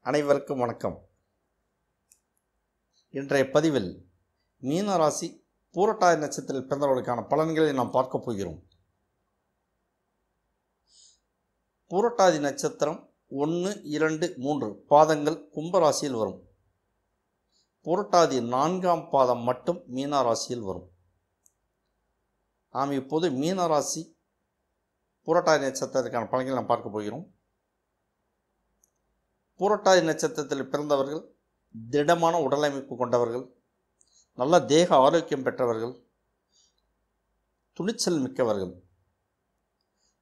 அனைவருக்கும் வணக்கம். இன்றைய பதிவில் மீன ராசி பூரட்டாதி நட்சத்திரத்தில் பிறந்தவர்களுக்கான பலன்களை நாம் பார்க்க போகிறோம். பூரட்டாதி நட்சத்திரம் 1, 2, 3 பாதங்கள் கும்பராசியில் வரும். பூரட்டாதி 4ஆம் பாதம் மட்டும் மீன ராசியில் வரும். நாம் இப்போது மீன ராசி பூரட்டாதி நட்சத்திரத்திற்கான பலன்களை நாம் பார்க்க போகிறோம். பூரட்டாதி நட்சத்திரத்தில் பிறந்தவர்கள் திடமான உடலமைப்பு கொண்டவர்கள், நல்ல தேக ஆரோக்கியம் பெற்றவர்கள், துணிச்சல் மிக்கவர்கள்,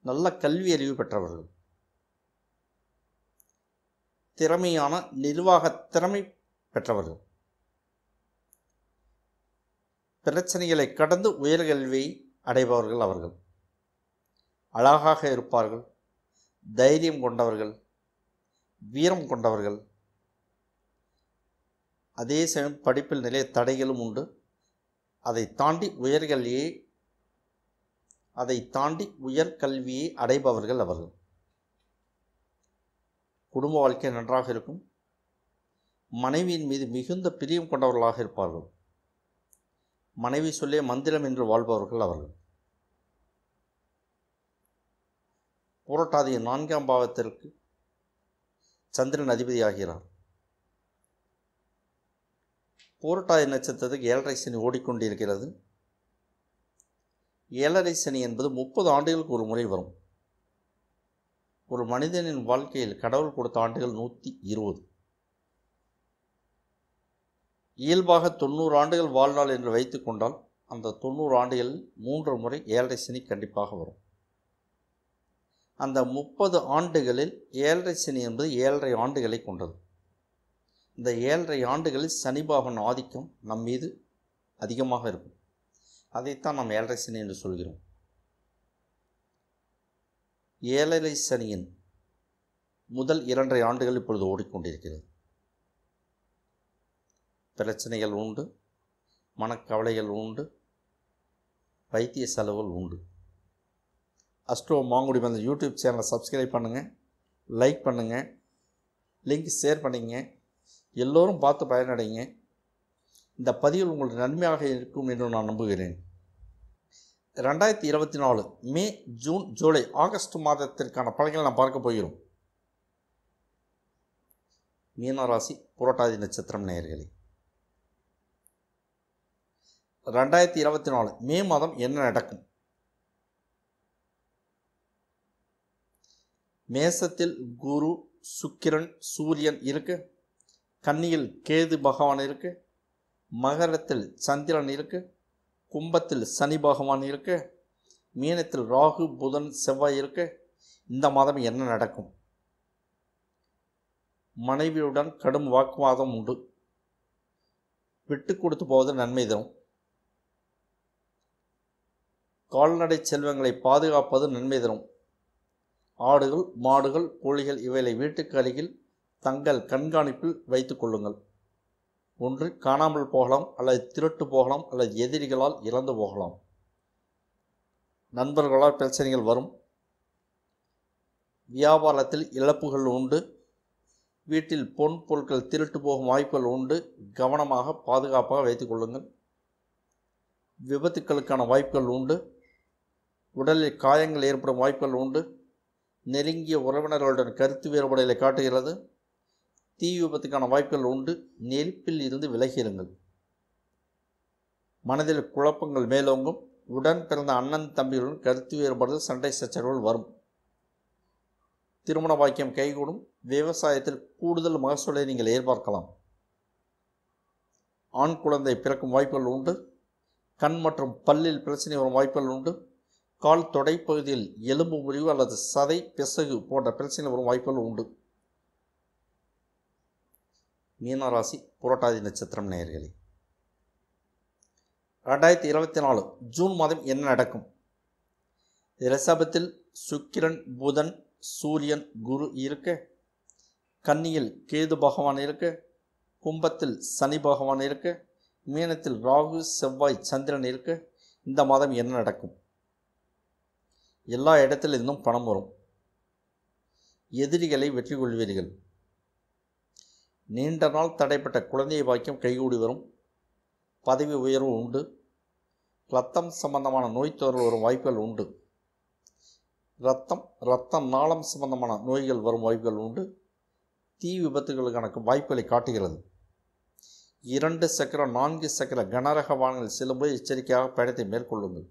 நல்ல கல்வி அறிவு பெற்றவர்கள், திறமையான நிர்வாக திறமை பெற்றவர்கள், பிரச்சனைகளை கடந்து உயர்கல்வியை அடைபவர்கள். அவர்கள் அழகாக இருப்பார்கள், தைரியம் கொண்டவர்கள், வீரம் கொண்டவர்கள். அதே சமயம் படிப்பில் நிறைய தடைகளும் உண்டு. அதை தாண்டி உயர்கல்வியை அடைபவர்கள் அவர்கள். குடும்ப வாழ்க்கை நன்றாக இருக்கும். மனைவியின் மீது மிகுந்த பிரியம் கொண்டவர்களாக இருப்பார்கள். மனைவி சொல்லே மந்திரம் என்று வாழ்பவர்கள் அவர்கள். பூரட்டாதி 4ஆம் பாவத்திற்கு சந்திரன் அதிபதியாகிறார். பூரட்டாதி நட்சத்திரத்துக்கு 7.5 சனி ஓடிக்கொண்டிருக்கிறது. 7.5 சனி என்பது 30 ஆண்டுகளுக்கு ஒரு முறை வரும். ஒரு மனிதனின் வாழ்க்கையில் கடவுள் கொடுத்த ஆண்டுகள் 120. இயல்பாக 90 ஆண்டுகள் வாழ்நாள் என்று வைத்து கொண்டால் அந்த 90 ஆண்டுகளில் 3 முறை 7.5 சனி கண்டிப்பாக வரும். அந்த 30 ஆண்டுகளில் 7.5 சனி என்பது 7.5 ஆண்டுகளை கொண்டது. இந்த 7.5 ஆண்டுகளில் சனி பகவான் ஆதிக்கம் நம் மீது அதிகமாக இருக்கும். அதைத்தான் நாம் 7.5 சனி என்று சொல்கிறோம். 7.5 சனியின் முதல் 2.5 ஆண்டுகள் இப்பொழுது ஓடிக்கொண்டிருக்கிறது. பிரச்சனைகள் உண்டு, மனக்கவலைகள் உண்டு, வைத்திய செலவுகள் உண்டு. அஸ்ட்ரோ மாங்குடி வந்து யூடியூப் சேனலை சப்ஸ்கிரைப் பண்ணுங்கள், லைக் பண்ணுங்கள், லிங்க் ஷேர் பண்ணிங்க. எல்லோரும் பார்த்து பயனடைங்க. இந்த பதிவில் உங்களுக்கு நன்மையாக இருக்கும் என்று நான் நம்புகிறேன். 2024 மே, ஜூன், ஜூலை, ஆகஸ்ட் மாதத்திற்கான பலன்களை நாம் பார்க்க போகிறோம். மீனராசி புரட்டாதி நட்சத்திரம் நேயர்களே, 2024 மே மாதம் என்ன நடக்கும்? மேசத்தில் குரு, சுக்கிரன், சூரியன் இருக்கு. கன்னியில் கேது பகவான் இருக்கு. மகரத்தில் சந்திரன் இருக்கு. கும்பத்தில் சனி பகவான் இருக்கு. மீனத்தில் ராகு, புதன், செவ்வாய் இருக்கு. இந்த மாதம் என்ன நடக்கும்? மனைவியுடன் கடும் வாக்குவாதம் உண்டு. விட்டு கொடுத்து போவது நன்மை தரும். கால்நடை செல்வங்களை பாதுகாப்பது நன்மை தரும். ஆடுகள், மாடுகள், கோழிகள் இவைகளை வீட்டுக்கு அருகில் தங்கள் கண்காணிப்பில் வைத்து கொள்ளுங்கள். ஒன்று காணாமல் போகலாம், அல்லது திருட்டு போகலாம், அல்லது எதிரிகளால் இறந்து போகலாம். நண்பர்களால் பிரச்சனைகள் வரும். வியாபாரத்தில் இழப்புகள் உண்டு. வீட்டில் பொன் பொருட்கள் திருட்டு போகும் வாய்ப்புகள் உண்டு. கவனமாக பாதுகாப்பாக வைத்துக் கொள்ளுங்கள். விபத்துக்களுக்கான வாய்ப்புகள் உண்டு. உடலில் காயங்கள் ஏற்படும் வாய்ப்புகள் உண்டு. நெருங்கிய உறவினர்களுடன் கருத்து வேறுபாடுகளை காட்டுகிறது. தீ விபத்துக்கான வாய்ப்புகள் உண்டு. நெருப்பில் இருந்து விலகியிருங்கள். மனதில் குழப்பங்கள் மேலோங்கும். உடன் பிறந்த அண்ணன் தம்பிகளுடன் கருத்து வேறுபாடுகள், சண்டை சச்சரவுகள் வரும். திருமண பாக்கியம் கைகூடும். விவசாயத்தில் கூடுதல் மகசூலை நீங்கள் எதிர்பார்க்கலாம். ஆண் குழந்தை பிறக்கும் வாய்ப்புகள் உண்டு. கண் மற்றும் பல்லில் பிரச்சனை வரும் வாய்ப்புகள் உண்டு. கால் தொடைப்பகுதியில் எலும்பு முறிவு அல்லது சதை பிசகு போன்ற பிரச்சனை வரும் வாய்ப்புகள் உண்டு. மீனராசி புரட்டாதி நட்சத்திரம் நேயர்களே, 2024 ஜூன் மாதம் என்ன நடக்கும்? ரிஷபத்தில் சுக்கிரன், புதன், சூரியன், குரு இருக்க. கன்னியில் கேது பகவான் இருக்க. கும்பத்தில் சனி பகவான் இருக்க. மீனத்தில் ராகு, செவ்வாய், சந்திரன் இருக்க. இந்த மாதம் என்ன நடக்கும்? எல்லா இடத்திலிருந்தும் பணம் வரும். எதிரிகளை வெற்றி கொள்வீர்கள். நீண்ட நாள் தடைப்பட்ட குழந்தை பாக்கியம் கைகூடி வரும். பதவி உயர்வு உண்டு. இரத்தம் சம்பந்தமான நோய் தொந்தரவு வரும் வாய்ப்புகள் உண்டு. இரத்த நாளம் சம்பந்தமான நோய்கள் வரும் வாய்ப்புகள் உண்டு. தீ விபத்துகளுக்கான வாய்ப்புகளை காட்டுகிறது. 2 சக்கர 4 சக்கர கனரக வாகனங்கள் செல்லும்போது எச்சரிக்கையாக பயணத்தை மேற்கொள்ளுங்கள்.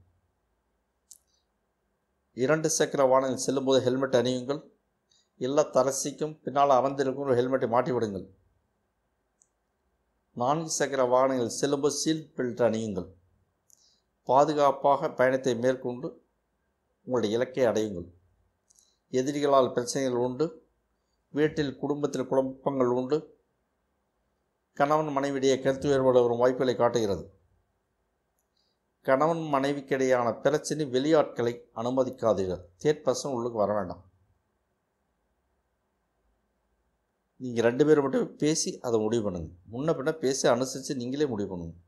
2 சக்கர வாகனங்கள் செல்லும்போது ஹெல்மெட் அணியுங்கள். இல்லத்தரசிக்கும் பின்னால் அமர்ந்திருக்கும் ஒரு ஹெல்மெட்டை மாட்டிவிடுங்கள். 4 சக்கர வாகனங்கள் செல்லும்போது சீட் பெல்ட் அணியுங்கள். பாதுகாப்பாக பயணத்தை மேற்கொண்டு உங்களுடைய இலக்கை அடையுங்கள். எதிரிகளால் பிரச்சனைகள் உண்டு. வீட்டில் குடும்பத்தில் குழப்பங்கள் உண்டு. கணவன் மனைவியிடையே கருத்து வேறுபாடு வரும் வாய்ப்புகளை காட்டுகிறது. கணவன் மனைவிக்கிடையான பிரச்சனை வெளியாட்களை அனுமதிக்காதீர்கள். தேர்ட் பர்சன் உள்ளுக்கு வர வேண்டாம். நீங்கள் 2 பேர் மட்டும் பேசி அதை முடிவு பண்ணுங்கள். முன்ன பின்ன பேசி அனுசரித்து நீங்களே முடிவு பண்ணுங்கள்.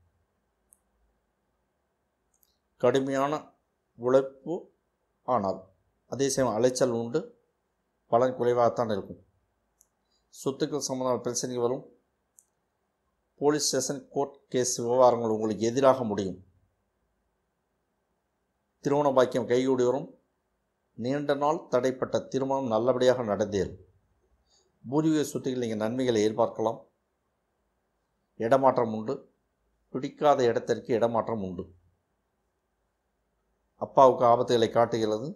கடுமையான உழைப்பு, ஆனால் அதே சமயம் அலைச்சல் உண்டு. பலன் குறைவாகத்தான் இருக்கும். சொத்துக்கள் சம்பந்தமான பிரச்சனைகள் வரும். போலீஸ் ஸ்டேஷன் கோர்ட் கேஸ் விவகாரங்கள் உங்களுக்கு எதிராக முடியும். திருமண பாக்கியம் கைகூடி வரும். நீண்ட நாள் தடைப்பட்ட திருமணம் நல்லபடியாக நடந்தேறும். பூர்வீக சொத்துக்கள் நீங்கள் நன்மைகளை எதிர்பார்க்கலாம். இடமாற்றம் உண்டு. பிடிக்காத இடத்திற்கு இடமாற்றம் உண்டு. அப்பாவுக்கு ஆபத்துகளை காட்டுகிறது.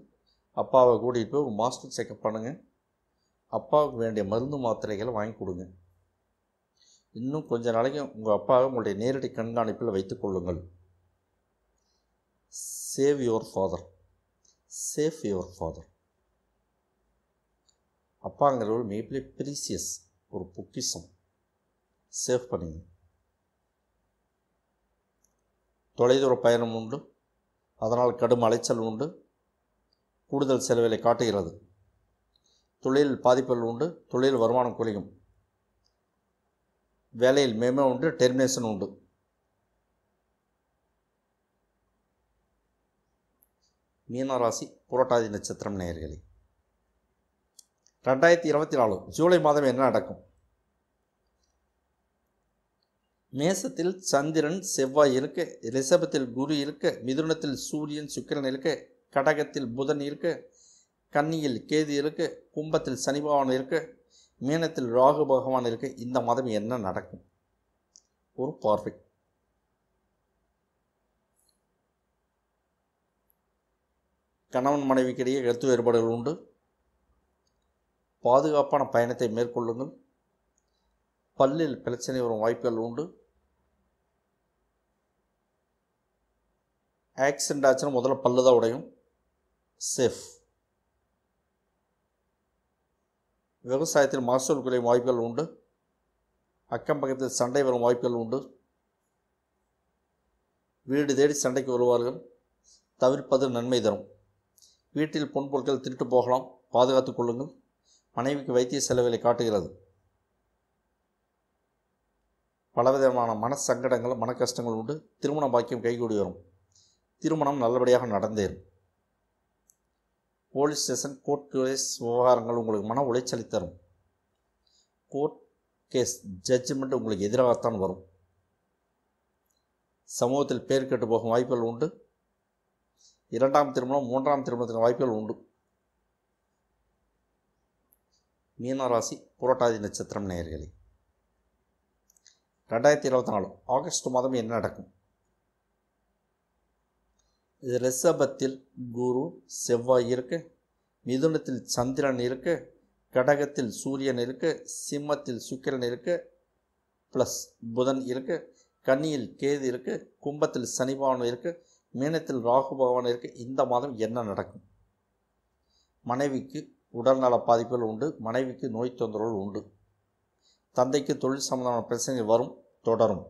அப்பாவை கூட்டிகிட்டு போய் ஒரு மாஸ்டர் செக்கப் பண்ணுங்கள். அப்பாவுக்கு வேண்டிய மருந்து மாத்திரைகளை வாங்கி கொடுங்க. இன்னும் கொஞ்ச நாளைக்கு உங்கள் அப்பாவை உங்களுடைய நேரடி கண்காணிப்பில் வைத்துக் கொள்ளுங்கள். Save your father. Safe your father. அப்பாங்கிற ஒரு மிகப்பெரிய ப்ரீசியஸ், ஒரு பொக்கிஷம். சேவ் பண்ணிங்க. தொலைதூர பயணம் உண்டு. அதனால் கடும் அலைச்சல் உண்டு. கூடுதல் செலவுகளை காட்டுகிறது. தொழில் பாதிப்புகள் உண்டு. தொழில் வருமானம் குறையும். வேலையில் மேமே உண்டு. டெர்மினேஷன் உண்டு. மீனராசி புரட்டாதி நட்சத்திரம் நேயர்களே, 2024 ஜூலை மாதம் என்ன நடக்கும்? மேசத்தில் சந்திரன் செவ்வாய் இருக்க, ரிஷபத்தில் குரு இருக்க, மிதுனத்தில் சூரியன் சுக்கிரன் இருக்க, கடகத்தில் புதன் இருக்க, கன்னியில் கேது இருக்க, கும்பத்தில் சனி பகவான் இருக்க, மீனத்தில் ராகு பகவான் இருக்க, இந்த மாதம் என்ன நடக்கும்? ஒரு பார்வை. கணவன் மனைவிக்கிடையே கருத்து வேறுபாடுகள் உண்டு. பாதுகாப்பான பயணத்தை மேற்கொள்ளுங்கள். பல்லில் பிரச்சனை வரும் வாய்ப்புகள் உண்டு. ஆக்சிடென்ட் ஆச்சுன்னா முதல்ல பல்லு தான் உடையும். சேஃப். விவசாயத்தில் மகசூல் குறையும் வாய்ப்புகள் உண்டு. அக்கம் பக்கத்தில் சண்டை வரும் வாய்ப்புகள் உண்டு. வீடு தேடி சண்டைக்கு வருவார்கள். தவிர்ப்பது நன்மை தரும். வீட்டில் பொன்பொருட்கள் திருட்டு போகலாம். பாதுகாத்துக் கொள்ளுங்கள். மனைவிக்கு வைத்திய செலவுகளை காட்டுகிறது. பலவிதமான மனசங்கடங்கள், மன கஷ்டங்கள் உண்டு. திருமண பாக்கியம் கைகூடி வரும். திருமணம் நல்லபடியாக நடந்தேறும். போலீஸ் ஸ்டேஷன் கோர்ட் கேஸ் விவகாரங்கள் உங்களுக்கு மன உளைச்சலை தரும். கோர்ட் கேஸ் ஜட்ஜ்மெண்ட் உங்களுக்கு எதிராகத்தான் வரும். சமூகத்தில் பேர் கெட்டு போகும் வாய்ப்புகள் உண்டு. 2ஆம் திருமணம் 3ஆம் திருமணத்தின் வாய்ப்புகள் உண்டு. மீனராசி புரட்டாதி நட்சத்திரம் நேயர்களே, 2024 ஆகஸ்ட் மாதம் என்ன நடக்கும்? ரிஷபத்தில் குரு செவ்வாய் இருக்க, மிதுனத்தில் சந்திரன் இருக்க, கடகத்தில் சூரியன் இருக்க, சிம்மத்தில் சுக்கிரன் இருக்க ப்ளஸ் புதன் இருக்க, கன்னியில் கேது இருக்க, கும்பத்தில் சனி பகவான் இருக்க, மீனத்தில் ராகு பகவான் இருக்க, இந்த மாதம் என்ன நடக்கும்? மனைவிக்கு உடல்நல பாதிப்புகள் உண்டு. மனைவிக்கு நோய் தொந்தரவுகள் உண்டு. தந்தைக்கு தொழில் சம்பந்தமான பிரச்சனைகள் வரும், தொடரும்.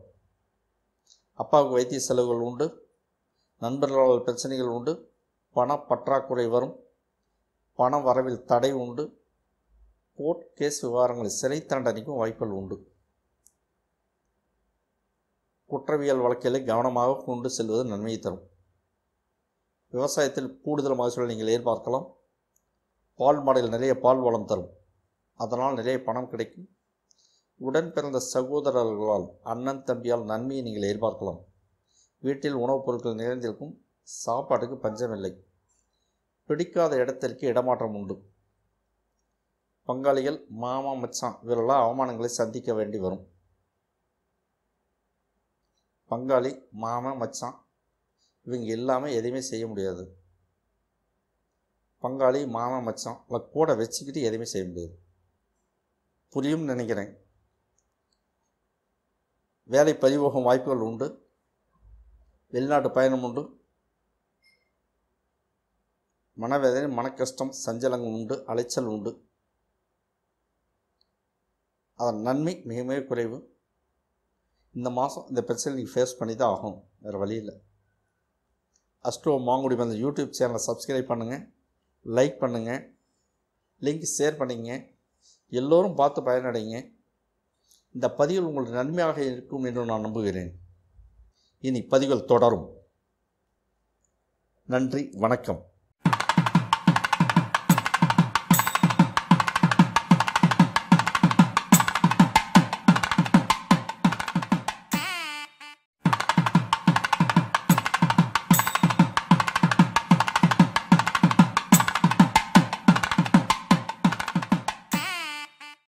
அப்பாவுக்கு வைத்திய செலவுகள் உண்டு. நண்பர்களால் பிரச்சனைகள் உண்டு. பண பற்றாக்குறை வரும். பண வரவில் தடை உண்டு. கோர்ட் கேஸ் விவகாரங்களில் சிறை தண்டனைக்கும் வாய்ப்புகள் உண்டு. குற்றவியல் வழக்குகளை கவனமாக கொண்டு செல்வது நன்மையை தரும். விவசாயத்தில் கூடுதல் மகசூலை நீங்கள் எதிர்பார்க்கலாம். பால் மாடுகள் நிறைய பால் வளம் தரும். அதனால் நிறைய பணம் கிடைக்கும். உடன் பிறந்த சகோதரர்களால், அண்ணன் தம்பியால் நன்மையை நீங்கள் எதிர்பார்க்கலாம். வீட்டில் உணவுப் பொருட்கள் நிறைந்திருக்கும். சாப்பாட்டுக்கு பஞ்சமில்லை. பிடிக்காத இடத்திற்கு இடமாற்றம் உண்டு. பங்காளிகள், மாமா, மச்சான் இவர்களால் அவமானங்களை சந்திக்க வேண்டி வரும். பங்காளி, மாமா, மச்சான் இவங்க இல்லாமல் எதையுமே செய்ய முடியாது. பங்காளி, மாமா, மச்சான் கூட வச்சுக்கிட்டு எதையுமே செய்ய முடியாது. புரியும்னு நினைக்கிறேன். வேலை பறிபோகும் வாய்ப்புகள் உண்டு. வெளிநாட்டு பயணம் உண்டு. மனவேதனை, மனக்கஷ்டம், சஞ்சலங்கள் உண்டு. அலைச்சல் உண்டு. அதன் நன்மை மிக மிக குறைவு. இந்த மாதம் இந்த பிரச்சனை நீங்கள் ஃபேஸ் பண்ணி தான் ஆகும், வேறு வழி இல்லை. அஸ்ட்ரோ மாங்குடி வந்து யூடியூப் சேனலை சப்ஸ்கிரைப் பண்ணுங்கள், லைக் பண்ணுங்கள், லிங்க் ஷேர் பண்ணிங்க. எல்லோரும் பார்த்து பயனடைங்க. இந்த பதிவுகள் உங்களுக்கு நன்மையாக இருக்கும் என்று நான் நம்புகிறேன். இனி பதிவுகள் தொடரும். நன்றி, வணக்கம்.